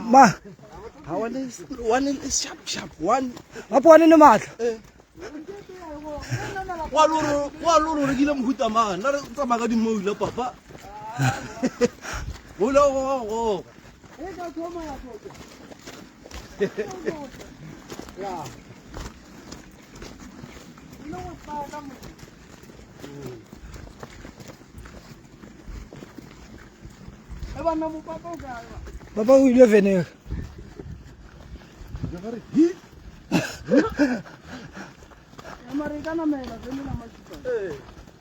Ma, one is sharp. One. apa one ni matla? Wa loro re gile mhuta man. Na re tsamaya ka dimmoila papa. Hola go. Ya. Papa o ile venir. Americana mela, vem na machista.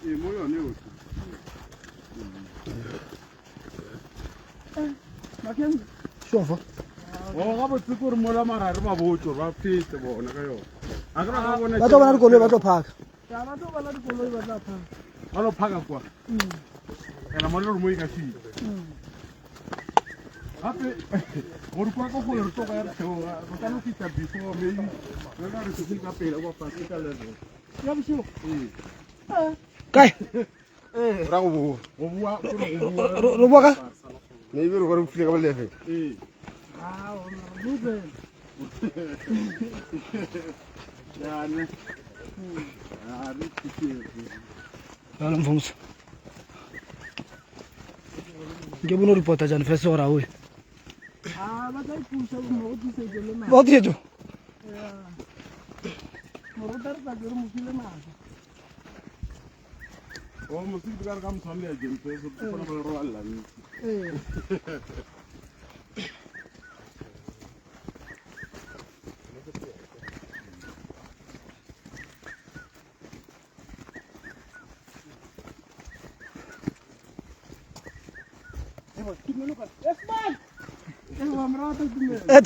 E moyo ne o. Maken. Shofa. O ga botse gore mola mara re ba botso ba fete bona ka yo. A ka ga bona. Ba tlo bana dikoloi ba tlo phaka. Ya ba tlo bana dikoloi ba tla phaka. Ba lo phaka kwa. Ena mo lo mo ka fi. Hape gore kwa go re to ga re tsewa go tla fitla before me. Re ga re se ka pela go fa ka level. Ya bishio. Kai. Ra go bua Ro bua ka? ne be re go file ka level. Ah, bube. Ya ne. Ah, re tike. Ala mfumso. Ngibuno reporta jani fese ora we. Ah, ba tla ipusa mo di se le ma. Ba dieto. Ya. Mo ro tar ta jero mo file ma. O mo se diga ka mthole ya jempe so tsona ba ro alla ni.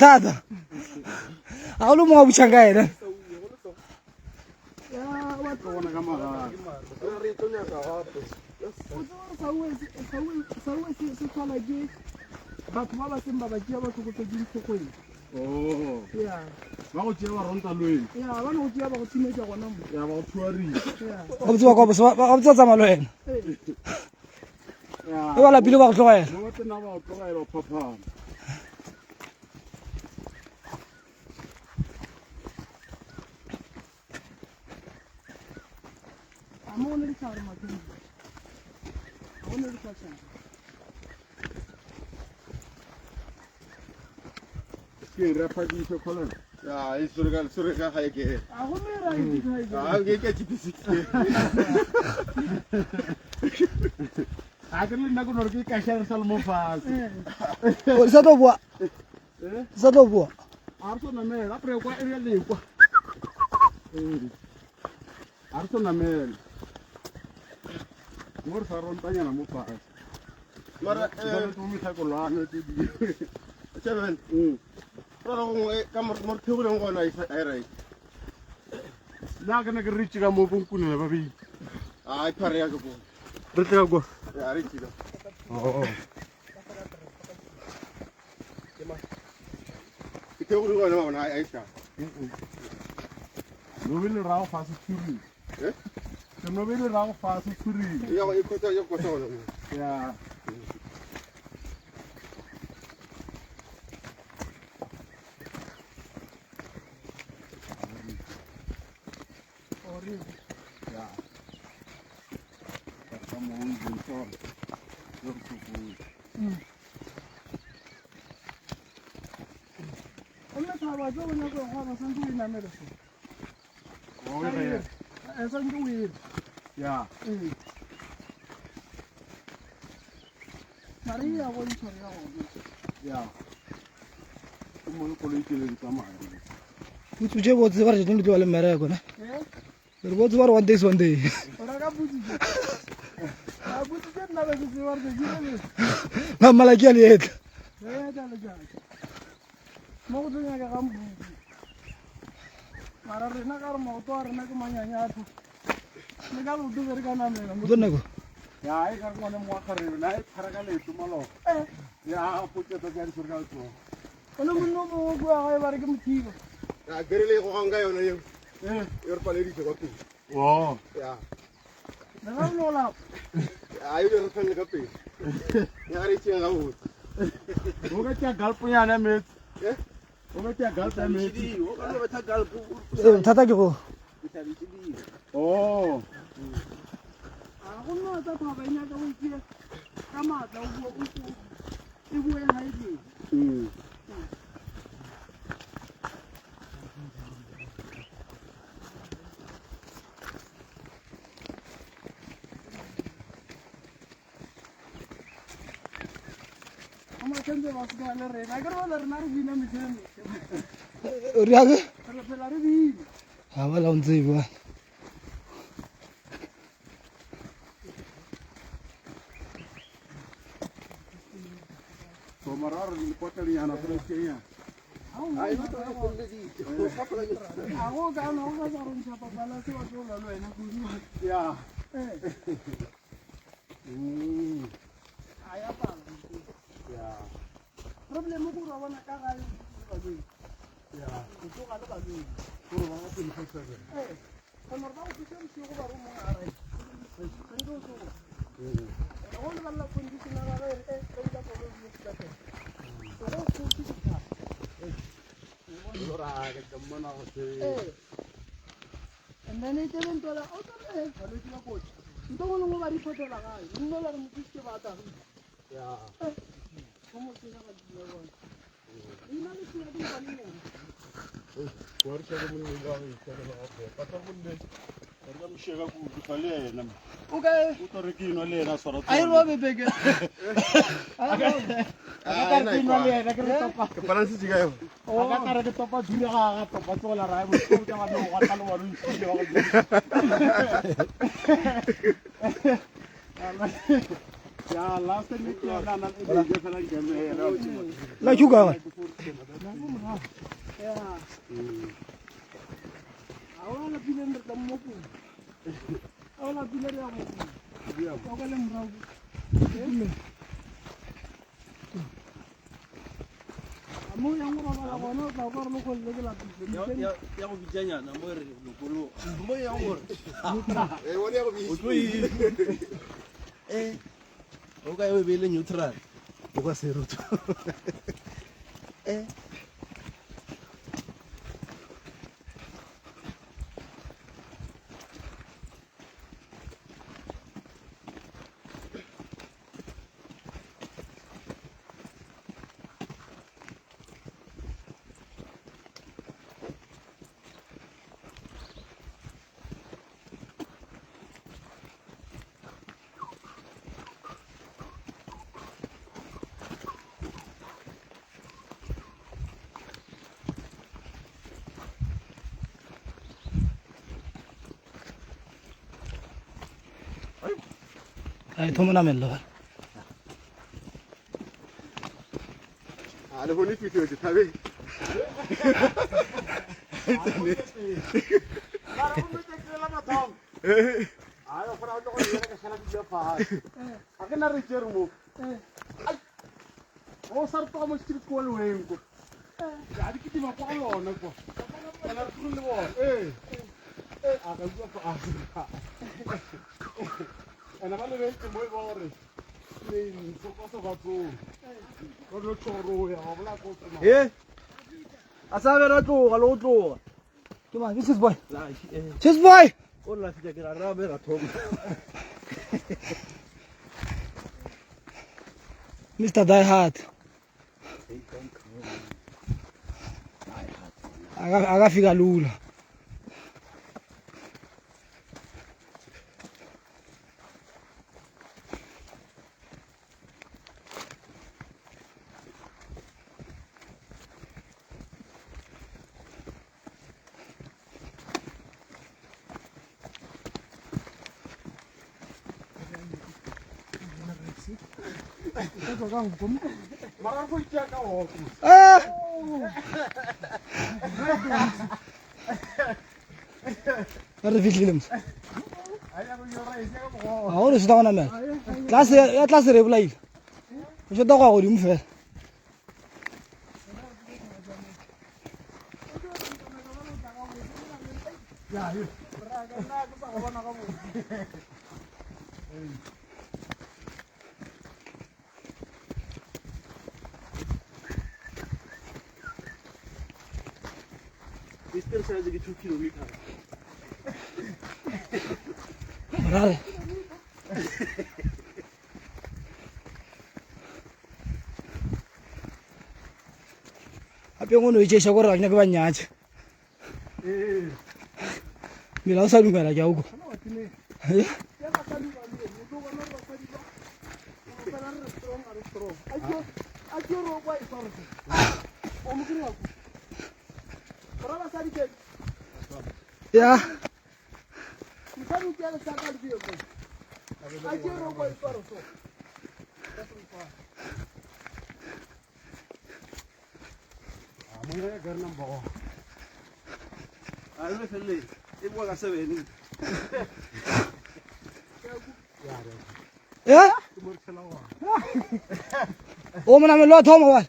Tata. Awulu mo buchanga ena. Ya, wa Bona ka maga. Re to nya ka hape. sawe se tshwana ke batho ba ba seng ba batjia ba tlhokotse ke ditlhokong. Oh. Ya. Ba go tšea ba ronta lweng. Ya, ba no tšea ba go thimetsa gona mo. Ya ba go thuarisa. Ya. Ba botsa kwa bosa ba botsa tsa malo ena. Ya. E wala pile ba go tlogela. Mo tsena ba go tlogela go phaphama. Amo ne di tsara ma tsena. Amo ne di tsara. Ke re fa di se khola. Ya, e sure ka ga ke. A go ne ra di tsara. Ah, ke tshipisi. A ke le nna go no re ke ka share salmo fast. O sa tlo bua. Sa tlo bua. A re tsona mela, pre kwa area le kwa. A re tsona mela. Mo re sa rontanya na mo fast. Mara to mi sa ko lwana te di. Chairman. Pero kung kamor thugol ng kono ay right. Na ka na ke reach ka mo kung kunela ba bi. Ay pareha ko po. Re tla go. Ya reach ka. Oo. Thugol ko naman ay siya. No vile rao fast turi. No vile rao fast turi. Yo ko to. Ya. Ya. Estamos un montón. Ona thaba jo bona go ga ba san di na mele so. Oh, ya. E san di wi. Ya. Maria go di tsara go. Ya. Como ko le tele ka ma. O tsuje bo tseba re tlo le mere go na. Re bo tseba re one day. Ora ga budi. buti nna ba se tseba re ke le na malaki a leetla jalo mo go tsenya ka gambu mara rena ka re maoto a rena ke manyanyatho le ka loto be re ka namela bonako ya e ka re ngwane moaga re na e tshara ka leeto maloko ya potsetsa ka di ka tsona o le monno mongwe kua gae ba re ke mothiba Ya gere le go ganga yona eo. Yo re paleditse ka pele. oh Ya. le ga lo la Ayo le re felle ka pele. Ya re tsheng ga botse. o ka tya galponyana met Eh? o ka tya galpa met O ka no betha galpo. thata ke go oh a go nna tsa thaba nya ka go itse ka matla o e bue ha e ama tsende ba se ka le rena ke re le rena re bina metšhene re age re phela re bina ga ba la ntse ba so mararo le poteliana go tsenya Ai no tla go le di. a go ka no go sa re ntšha papala se wa tlola le wena go bua ya a ya pala ya problema go ra bona ka gae ba di ya go tloga le ba di go ba go tla go tsena ka mara ba go tshwara se go ba ro mo a re ke go so go le ba la conditioner ga re ka ila go lo di ka te go go go ka ora ke tsamana go se and then it even tola o tole ga le tla go nto go ngo ba di photela gae nno la re mo tsitse ba ta ya go mo tsena ga di le bona ina le tsena di ba nne go re tsena mo le ga go tsena go pata go le re ga mshega ku fa le ena o ka o tore ke ino le ena swara ai ro be beke ka re ino le ena ke re topa Ke balance tsi ga yo. aga ka re ke topa dure ga topa tsola ra mo go ka no ga tla lo wa ntse go ya last time ke na na e ke fela ke me ra la tšhuka ga ya ahora pile en verdad mo pu ahora pile ya mo ya ko le mra amo ya mo ba la bona ba ba lo ko le la pile ya go bitsanyana mo re lokolo mo ya gore Wona ya go bi. o tlo o ka e be le neutral o ka se ruto ai thoma na mello Ale ho ni fitio di tabe. ayo fara go le ka sala ke fa a ke na re tsere mo o sar to mo street ko le wen ko ya di ke ma kwa lona ko kana re le bo a ga go fa a ana ba le be mo e bo re ni so ko so ba tso go lo tshoro ya ba bla ko tsena a sa be ra tloga le go tloga ke ma this is boy la this boy o la fitja ke ra be ra thoma Mr. Die Hard akafika lula Mara ko itya ka o. Ah! Ada film. Aya ko yora isya ka mo. Ahora está una mer. Clase reply. Yo te hago un fe. Distance is 2 kilometers. Vale. Ape ngono ichesha kwa ranya kwa nyaje. Mila usabi ngala kya huko. Ya. Muna gar nan ba. I don't feel it. It was a 7. Ya? O mana me lo thoma wal.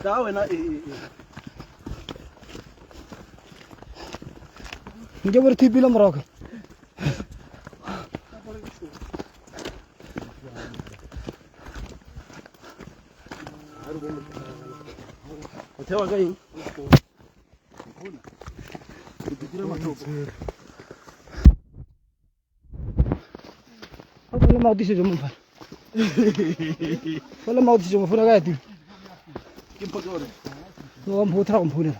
Daw na Nge berti bilam rok. Hotel again. Wala mau di sini mumpa. Wala mau di sini mumpa gaya tu. Kim pagore. Lo am putra am punya.